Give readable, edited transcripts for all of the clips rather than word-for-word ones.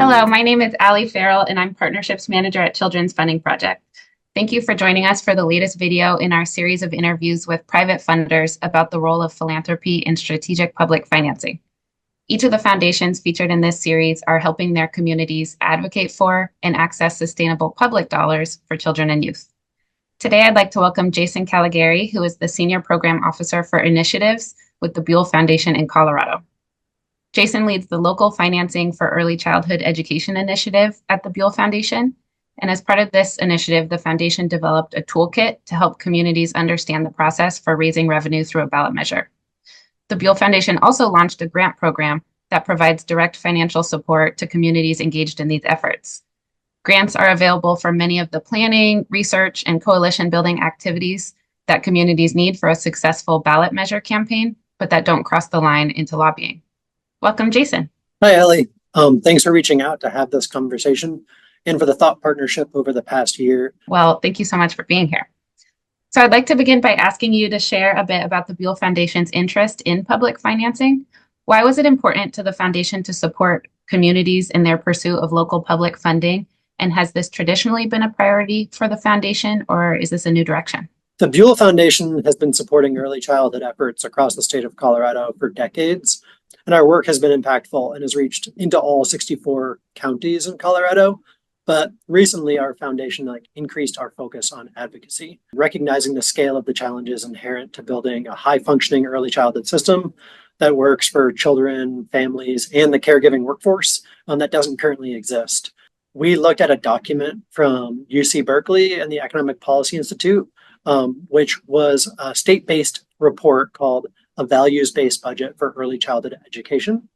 Hello, my name is Allie Farrell, and I'm Partnerships Manager at Children's Funding Project. Thank you for joining us for the latest video in our series of interviews with private funders about the role of philanthropy in strategic public financing. Each of the foundations featured in this series are helping their communities advocate for and access sustainable public dollars for children and youth. Today, I'd like to welcome Jason Callegari, who is the Senior Program Officer for Initiatives with the Buell Foundation in Colorado. Jason leads the Local Financing for Early Childhood Education initiative at the Buell Foundation. And as part of this initiative, the foundation developed a toolkit to help communities understand the process for raising revenue through a ballot measure. The Buell Foundation also launched a grant program that provides direct financial support to communities engaged in these efforts. Grants are available for many of the planning, research, and coalition building activities that communities need for a successful ballot measure campaign, but that don't cross the line into lobbying. Welcome, Jason. Hi, Ellie. Thanks for reaching out to have this conversation and for the thought partnership over the past year. Well, thank you so much for being here. So I'd like to begin by asking you to share a bit about the Buell Foundation's interest in public financing. Why was it important to the foundation to support communities in their pursuit of local public funding? And has this traditionally been a priority for the foundation, or is this a new direction? The Buell Foundation has been supporting early childhood efforts across the state of Colorado for decades, and our work has been impactful and has reached into all 64 counties in Colorado. But recently, our foundation increased our focus on advocacy, recognizing the scale of the challenges inherent to building a high-functioning early childhood system that works for children, families, and the caregiving workforce that doesn't currently exist. We looked at a document from UC Berkeley and the Economic Policy Institute, which was a state-based report called A Values-Based Budget for Early Childhood Education.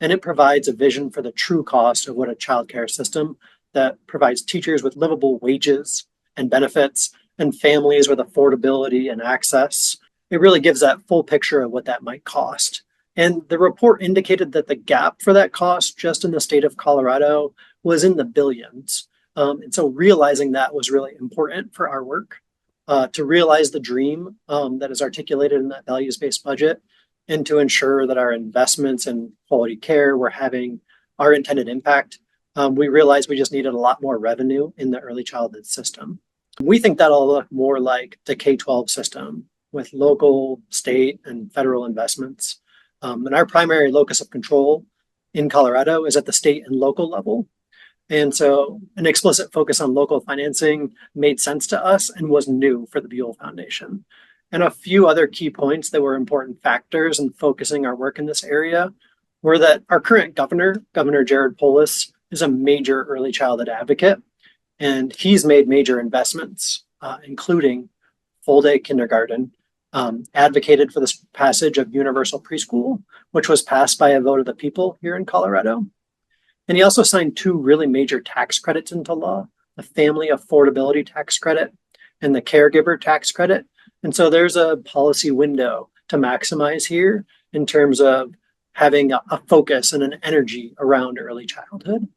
And it provides a vision for the true cost of what a childcare system that provides teachers with livable wages and benefits and families with affordability and access. It really gives that full picture of what that might cost. And the report indicated that the gap for that cost just in the state of Colorado was in the billions. And so realizing that was really important for our work. To realize the dream that is articulated in that values-based budget and to ensure that our investments in quality care were having our intended impact, we realized we just needed a lot more revenue in the early childhood system. We think that'll look more like the K-12 system with local, state, and federal investments. And our primary locus of control in Colorado is at the state and local level. And so an explicit focus on local financing made sense to us and was new for the Buell Foundation. And a few other key points that were important factors in focusing our work in this area were that our current governor, Governor Jared Polis, is a major early childhood advocate, and he's made major investments, including full-day kindergarten, advocated for the passage of universal preschool, which was passed by a vote of the people here in Colorado. And he also signed two really major tax credits into law, the Family Affordability Tax Credit and the Caregiver Tax Credit. And so there's a policy window to maximize here in terms of having a focus and an energy around early childhood.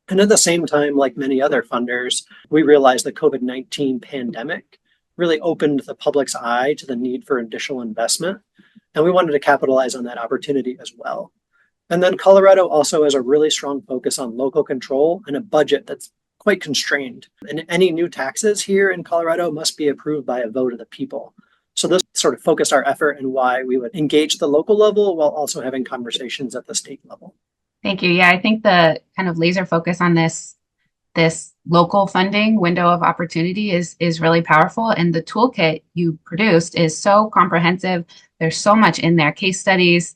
And at the same time, like many other funders, we realized the COVID-19 pandemic really opened the public's eye to the need for additional investment. And we wanted to capitalize on that opportunity as well. And then Colorado also has a really strong focus on local control and a budget that's quite constrained. And any new taxes here in Colorado must be approved by a vote of the people. So this sort of focused our effort and why we would engage the local level while also having conversations at the state level. Thank you. Yeah, I think the kind of laser focus on this local funding window of opportunity is really powerful. And the toolkit you produced is so comprehensive. There's so much in there, case studies,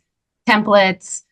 templates,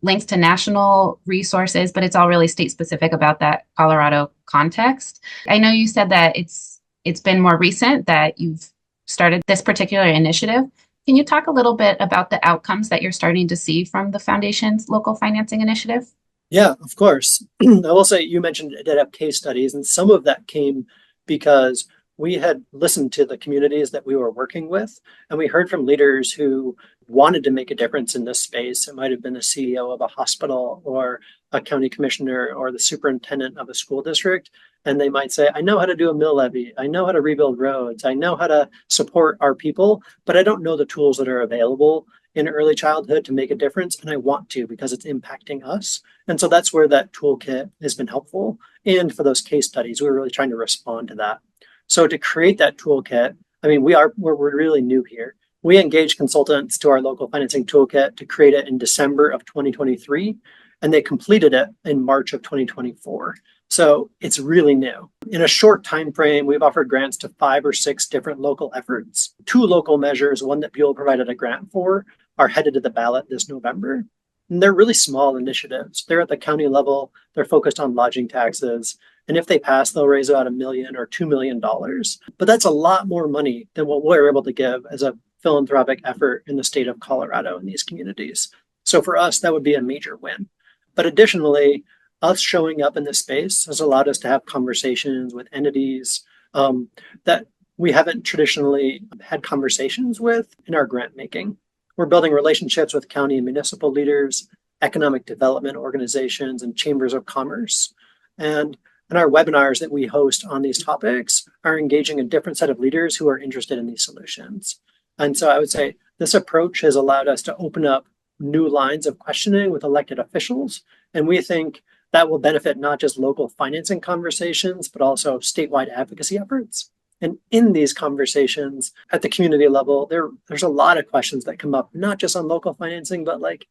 links to national resources, but it's all really state specific about that Colorado context. I know you said that it's been more recent that you've started this particular initiative. Can you talk a little bit about the outcomes that you're starting to see from the foundation's local financing initiative? Yeah, of course. I will say you mentioned it did have case studies, and some of that came because we had listened to the communities that we were working with, and we heard from leaders who wanted to make a difference in this space. It might have been the CEO of a hospital or a county commissioner or the superintendent of a school district. And they might say, I know how to do a mill levy. I know how to rebuild roads. I know how to support our people, but I don't know the tools that are available in early childhood to make a difference. And I want to because it's impacting us. And so that's where that toolkit has been helpful. And for those case studies, we're really trying to respond to that. So to create that toolkit, I mean, we're really new here. We engaged consultants to our local financing toolkit to create it in December of 2023, and they completed it in March of 2024. So it's really new. In a short time frame, we've offered grants to 5 or 6 different local efforts. 2 local measures, one that Buell provided a grant for, are headed to the ballot this November. And they're really small initiatives. They're at the county level. They're focused on lodging taxes. And if they pass, they'll raise about $1 million or $2 million. But that's a lot more money than what we're able to give as a philanthropic effort in the state of Colorado in these communities. So for us, that would be a major win. But additionally, us showing up in this space has allowed us to have conversations with entities that we haven't traditionally had conversations with in our grant making. We're building relationships with county and municipal leaders, economic development organizations, and chambers of commerce. And our webinars that we host on these topics are engaging a different set of leaders who are interested in these solutions. And so I would say this approach has allowed us to open up new lines of questioning with elected officials. And we think that will benefit not just local financing conversations, but also statewide advocacy efforts. And in these conversations at the community level, there's a lot of questions that come up, not just on local financing, but like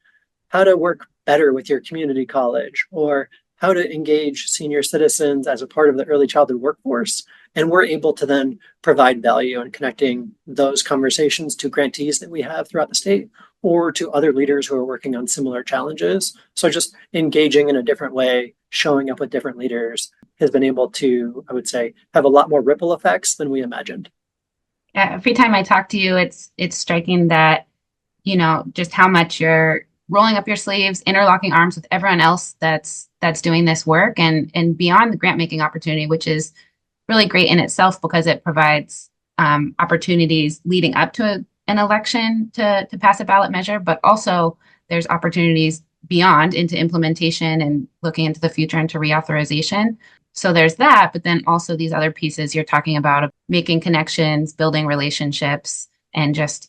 how to work better with your community college or how to engage senior citizens as a part of the early childhood workforce. And we're able to then provide value in connecting those conversations to grantees that we have throughout the state or to other leaders who are working on similar challenges. So just engaging in a different way, showing up with different leaders has been able to, I would say, have a lot more ripple effects than we imagined. Every time I talk to you, it's striking that, just how much you're rolling up your sleeves, interlocking arms with everyone else that's doing this work and beyond the grant making opportunity, which is really great in itself because it provides opportunities leading up to an election to pass a ballot measure, but also there's opportunities beyond into implementation and looking into the future into reauthorization. So there's that, but then also these other pieces you're talking about of making connections, building relationships, and just,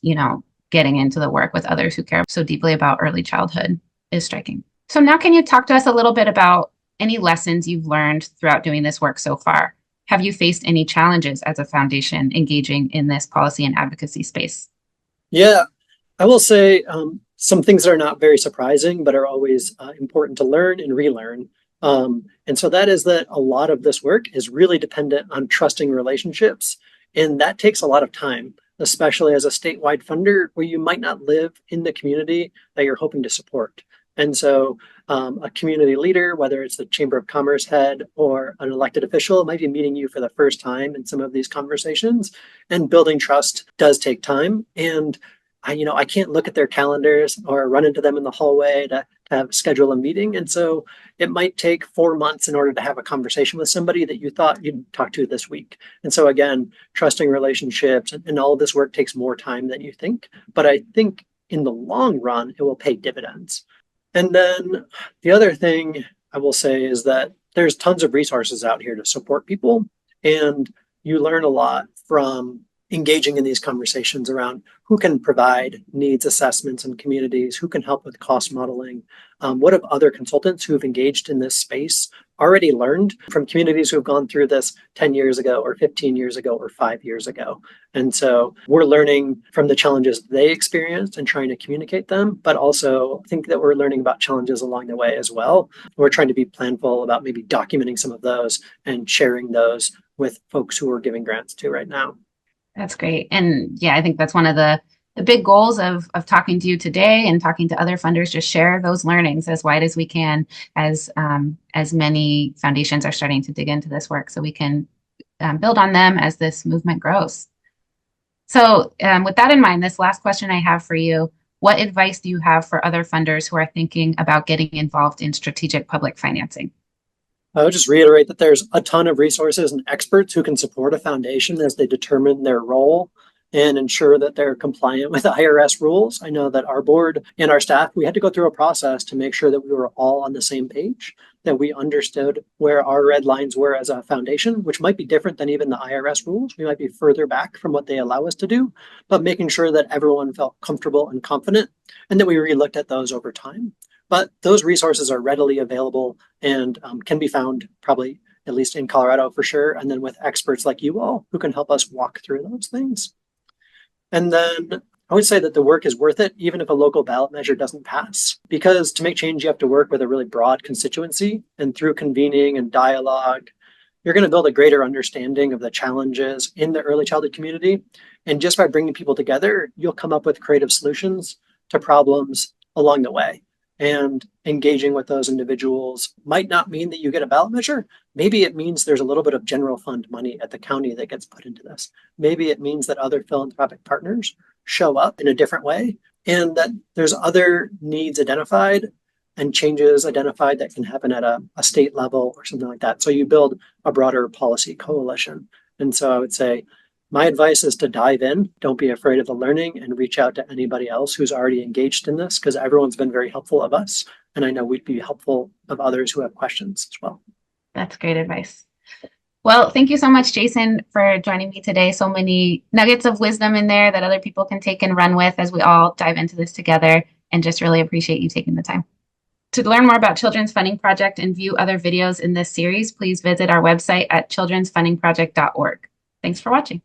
getting into the work with others who care so deeply about early childhood is striking. So now can you talk to us a little bit about any lessons you've learned throughout doing this work so far? Have you faced any challenges as a foundation engaging in this policy and advocacy space? Yeah, I will say some things that are not very surprising, but are always important to learn and relearn. And so that is that a lot of this work is really dependent on trusting relationships. And that takes a lot of time, especially as a statewide funder where you might not live in the community that you're hoping to support. And so a community leader, whether it's the Chamber of Commerce head or an elected official, might be meeting you for the first time in some of these conversations. And building trust does take time. And I can't look at their calendars or run into them in the hallway to schedule a meeting. And so it might take 4 months in order to have a conversation with somebody that you thought you'd talk to this week. And so again, trusting relationships and all of this work takes more time than you think. But I think in the long run, it will pay dividends. And then the other thing I will say is that there's tons of resources out here to support people. And you learn a lot from engaging in these conversations around who can provide needs assessments in communities, who can help with cost modeling. What have other consultants who have engaged in this space already learned from communities who have gone through this 10 years ago or 15 years ago or 5 years ago? And so we're learning from the challenges they experienced and trying to communicate them, but also I think that we're learning about challenges along the way as well. We're trying to be planful about maybe documenting some of those and sharing those with folks who we're giving grants to right now. That's great. And yeah, I think that's one of the big goals of talking to you today and talking to other funders, just share those learnings as wide as we can as many foundations are starting to dig into this work so we can build on them as this movement grows. So with that in mind, this last question I have for you, what advice do you have for other funders who are thinking about getting involved in strategic public financing? I would just reiterate that there's a ton of resources and experts who can support a foundation as they determine their role and ensure that they're compliant with IRS rules. I know that our board and our staff, we had to go through a process to make sure that we were all on the same page, that we understood where our red lines were as a foundation, which might be different than even the IRS rules. We might be further back from what they allow us to do, but making sure that everyone felt comfortable and confident, and that we re-looked at those over time. But those resources are readily available and can be found probably at least in Colorado for sure. And then with experts like you all who can help us walk through those things. And then I would say that the work is worth it, even if a local ballot measure doesn't pass, because to make change, you have to work with a really broad constituency, and through convening and dialogue, you're going to build a greater understanding of the challenges in the early childhood community. And just by bringing people together, you'll come up with creative solutions to problems along the way. And engaging with those individuals might not mean that you get a ballot measure. Maybe it means there's a little bit of general fund money at the county that gets put into this. Maybe it means that other philanthropic partners show up in a different way, and that there's other needs identified and changes identified that can happen at a state level or something like that. So you build a broader policy coalition. And so I would say, my advice is to dive in. Don't be afraid of the learning, and reach out to anybody else who's already engaged in this, because everyone's been very helpful of us. And I know we'd be helpful of others who have questions as well. That's great advice. Well, thank you so much, Jason, for joining me today. So many nuggets of wisdom in there that other people can take and run with as we all dive into this together, and just really appreciate you taking the time. To learn more about Children's Funding Project and view other videos in this series, please visit our website at childrensfundingproject.org. Thanks for watching.